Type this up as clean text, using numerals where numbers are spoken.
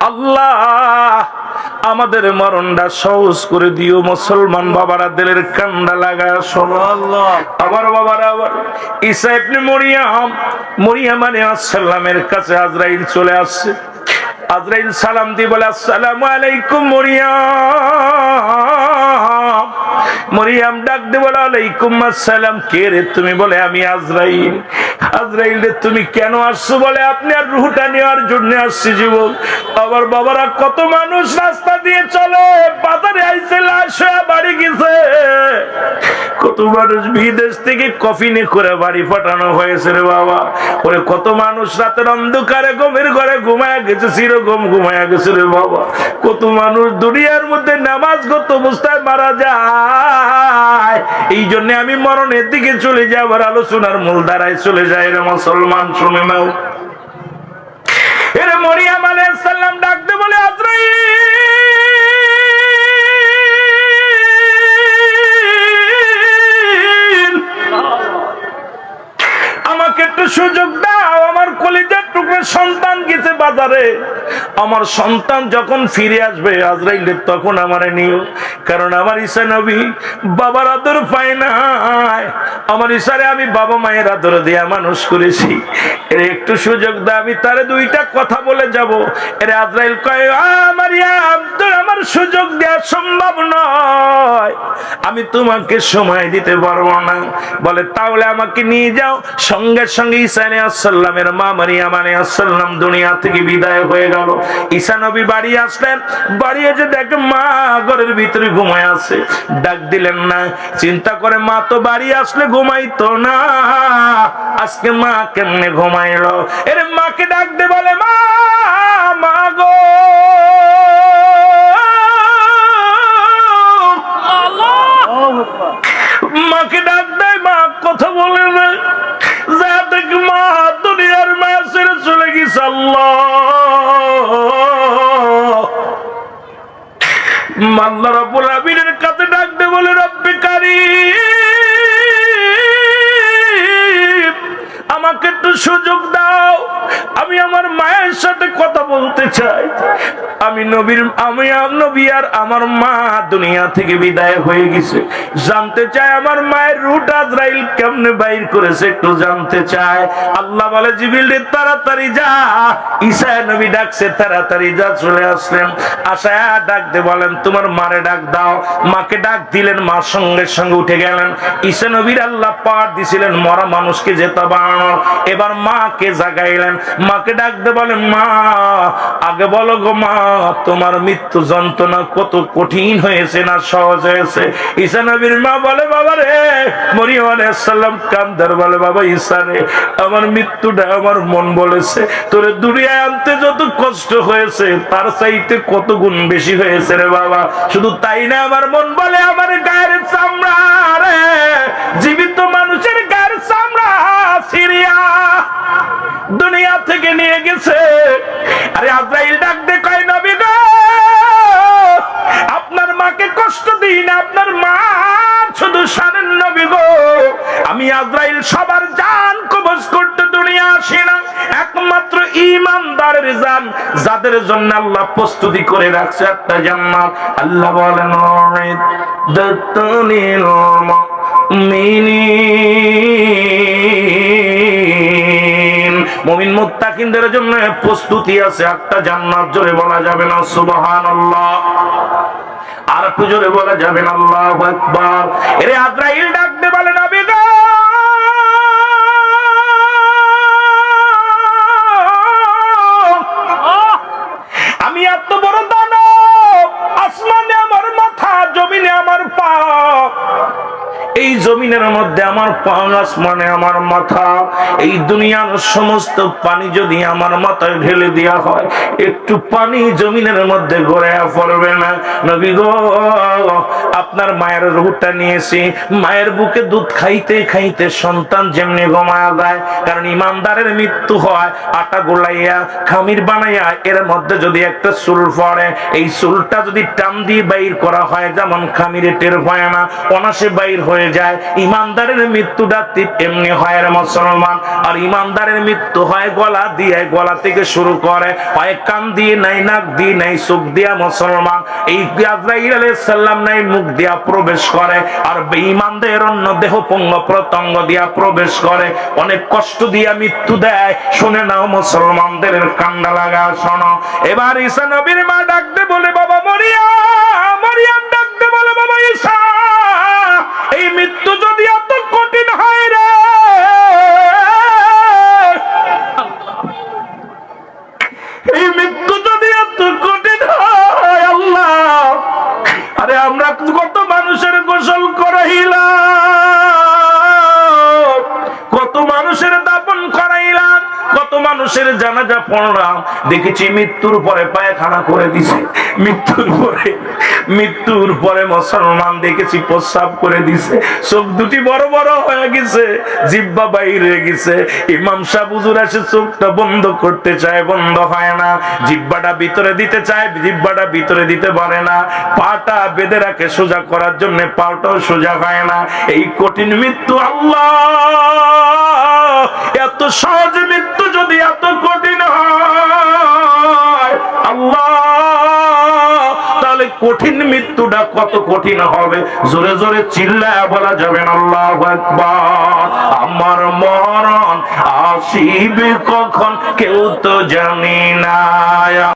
আল্লাহ আমাদের মরণটা সহজ করে দিও। মুসলমান বাবারা দিলের কান্ডা লাগায় শোনো। আমার বাবারা, আবার ঈসা ইবনে মরিয়ম আলাইহিস সালামের কাছে আজরাইল চলে আসছে। আজরাইল সালাম দিয়ে বলে, আসসালামু আলাইকুম মরিয়ম। মরিয়ম ডাক দিয়ে বলে, আলাইকুম আসসালাম। কে রে তুমি? বলে, আমি আজরাইল। আজরাইল রে তুমি কেন আসছো? বলে, আপনি আর রূহটা নেওয়ার জন্য আসছি যুবক। আবার বাবারা, কত মানুষ রাস্তা দিয়ে চলে, বাজারে আইছে, লাশ হয়ে বাড়ি গেছে। কত মানুষ বিদেশ থেকে কফিনে করে বাড়ি পাঠানো হয়েছে রে বাবা। ওরে কত মানুষ রাতের অন্ধকারে গমের ঘরে ঘুমায় গেছে, চিরগম ঘুমায় গেছে রে বাবা। কত মানুষ দুনিয়ার মধ্যে নামাজগত অবস্থায় মারা যায়। এই জন্য আমি মরণের দিকে চলে যাবার আলোচনার মূল ধারায় চলে যায় রে মুসলমান, শুনে নাও। এরে মরিয়ম আলাইহিস সালাম ডাকতে বলে, আজরাইল আমাকে একটু সুযোগ দাও। আমার কলিজার টুকরা সন্তান গেছে বাজারে, আমার সন্তান যখন ফিরে আসবে আজরাইল তখন আমারে নিও। কারণ আমার ঈসা নবী বাবার আদর পায় নাই। আমার ঈসারে আমি বাবা মায়ের আদর দিয়ে মানুষ করেছি। এর একটু সুযোগ দাও, আমি তারে দুইটা কথা বলে যাব। এর আজরাইল কয়, মারিয়াম তোর আমার সুযোগ দেওয়া সম্ভব নয়, আমি তোমাকে সময় দিতে পারবো না। বলে, তাহলে আমাকে নিয়ে যাও। সঙ্গে সঙ্গে ঈসা আলাইহিস সালামের মা মারিয়াম আলাইহিস সালাম দুনিয়া থেকে বিদায় হয়ে গেল। ঈসা নবী বাড়ি আসলেন। বাড়ি এসে দেখে মা ঘরের ভিতরে ঘুমায় আছে। ডাক দিলেন না। চিন্তা করে, মা তো বাড়ি আসলে ঘুমাইতো না, আজকে মা কেমনে ঘুমাইলো? এর মাকে ডাক দে, বলে, মা মা গো, মাকে ডাক দেয়। মা কথা বলে না। যা দেখ মা দুনিয়ার মায়া ছেড়ে চলে গেছে। আল্লাহ আল্লাহ রাব্বুল আলামিনের কাছে ডাক দে, বলে, রব্বে কারীম আমাকে একটু সুযোগ দাও, আমি আমার মায়ের সাথে কথা বলতে চাই। আমি নবী আর আমার মা দুনিয়া থেকে বিদায় হয়ে গেছে। জানতে চাই আমার মায়ের রূহটা আজরাইল কেমনে বাইর করেছে, একটু জানতে চাই। আল্লাহ বলে, জিবরিল রে তাড়াতাড়ি যা। ঈসা নবী ডাকছে, তাড়াতাড়ি যা। চলে আসলেন। আসায়া ডাক দে বলেন, তোমার মারে ডাক দাও। মাকে ডাক দিলেন, মা সঙ্গে সঙ্গে উঠে গেলেন। ঈসা নবীর আল্লাহ পাঠ দিছিলেন মরা মানুষকে যেতে বানানো। এবার মাকে জাগাইলেন। মাকে ডাক দে বলেন, মা আগে বলো গো মা, তোমার মৃত্যু যন্ত্রণা কত কঠিন হয়েছে না সহজ হয়েছে? ঈসা নবীর মা বলে, বাবা রে, মরিয়ম আলাইহিস সালাম কান্দার বলে, বাবা ঈসা রে, আমার মৃত্যুটা আমার মন বলেছে তোরে দুনিয়ায় আনতে যত কষ্ট হয়েছে তার চাইতে কত গুণ বেশি হয়েছে রে বাবা। শুধু তাই না, আমার মন বলে, আমার গায়ের চামড়া রে, জীবিত মানুষের গায়ের চামড়া সিরিয়া দুনিয়া থেকে নিয়ে গেছে। আরে আজরাইল ডাক দে কয়, নবী গো, আপনার মাকে কষ্ট দিই না, আপনার মা শুধু শানের নবী গো। আমি আজরাইল সবার জান কবজ করতে দুনিয়া আসি না, একমাত্র ঈমানদারের জান, যাদের জন্য আল্লাহ প্রস্তুতি করে রাখছে একটা জান্নাত। আল্লাহ বলেন, দাতুনিল মুমিনিন, মুমিন মুত্তাকিনদের জন্য প্রস্তুতি আছে একটা জান্নাত। জোরে বলা যাবে না সুবহানাল্লাহ? আর একটু জোরে বলা যাবে না আল্লাহু আকবার? এরে আজরাইল ডাক দে বলে, নবী গো, আমি এত বড় দানব, আসমানে আমার মাথা, জমিনে আমার পা। এই জমিনের মধ্যে আমার পা, আসমানে আমার মাথা। এই দুনিয়ার সমস্ত পানি যদি আমার মাথায় ঢেলে দেওয়া হয়, একটু পানি জমিনের মধ্যে গড়াইয়া পড়বে না। নবী গো, আপনার মায়ের রূহটা নিয়েছি। মায়ের বুকে দুধ খাইতে খাইতে সন্তান যেমনি ঘুমায়া যায়, কারণ ইমানদারের মৃত্যু হয় আটা গোলাইয়া খামির বানাইয়া, এর মধ্যে যদি একটা চুল পড়ে, এই চুলটা যদি টান দিয়ে বাইর করা হয়, যেমন খামিরে টের পায় না, অনাসে বাইর হয়ে হয়ে যায়। ইমানদারের মৃত্যুটা এমনি হয় রে মুসলমান। আর ইমানদারের মৃত্যু হয় গলা দিয়ে, গলা থেকে শুরু করে, হয় কান দিয়ে নাই, নাক দিয়ে নাই, চোখ দিয়া মুসলমান। এই আজরাইল আলাইহিস সালাম নাই মুখ দিয়া প্রবেশ করে, আর বেঈমানদের অন্য দেহ পঙ্গ প্রত্যঙ্গ দিয়া প্রবেশ করে, অনেক কষ্ট দিয়া মৃত্যু দেয়। শুনে নাও মুসলমানদের কান্না লাগা শোনো। এবার ঈসা নবীর মা ডাকতে বলে, বাবা মরিয়ম, মরিয়ম ডাকতে বলে, বাবা ঈসা, এই মৃত্যু যদি এত কঠিন হয় রে, এই মৃত্যু যদি এত কঠিন হয় আল্লাহ, আরে আমরা কত মানুষের গোসল করাইলাম, কত মানুষের দাফন করাইলাম, কত মানুষের জানাজা পড়লাম, দেখেছি মৃত্যুর পরে পায়খানা করে দিছে, মৃত্যুর পরে মুসলমান দেখেছি প্রস্রাব করে দিছে, চোখ দুটি বড় বড় হয়ে গেছে, জিহ্বা বাইরে গেছে। ইমাম সাহেব হুজুর এসে চোখটা বন্ধ করতে চায়, বন্ধ হয় না, জিহ্বাটা ভিতরে দিতে চায়, জিহ্বাটা ভিতরে দিতে পারে না, পাটা বেঁধে রাখে সোজা করার জন্য, পাটাও সোজা হয় না। এই কঠিন মৃত্যু আল্লাহ, এত সহজ মৃত্যু যদি এত কঠিন হয় আল্লাহ, তাহলে কঠিন মৃত্যুটা কত কঠিন হবে। জোরে জোরে চিল্লায় বলা যাবে না আল্লাহু আকবার। আমার মরণ আসিবে কখন কেউ তো জানি না।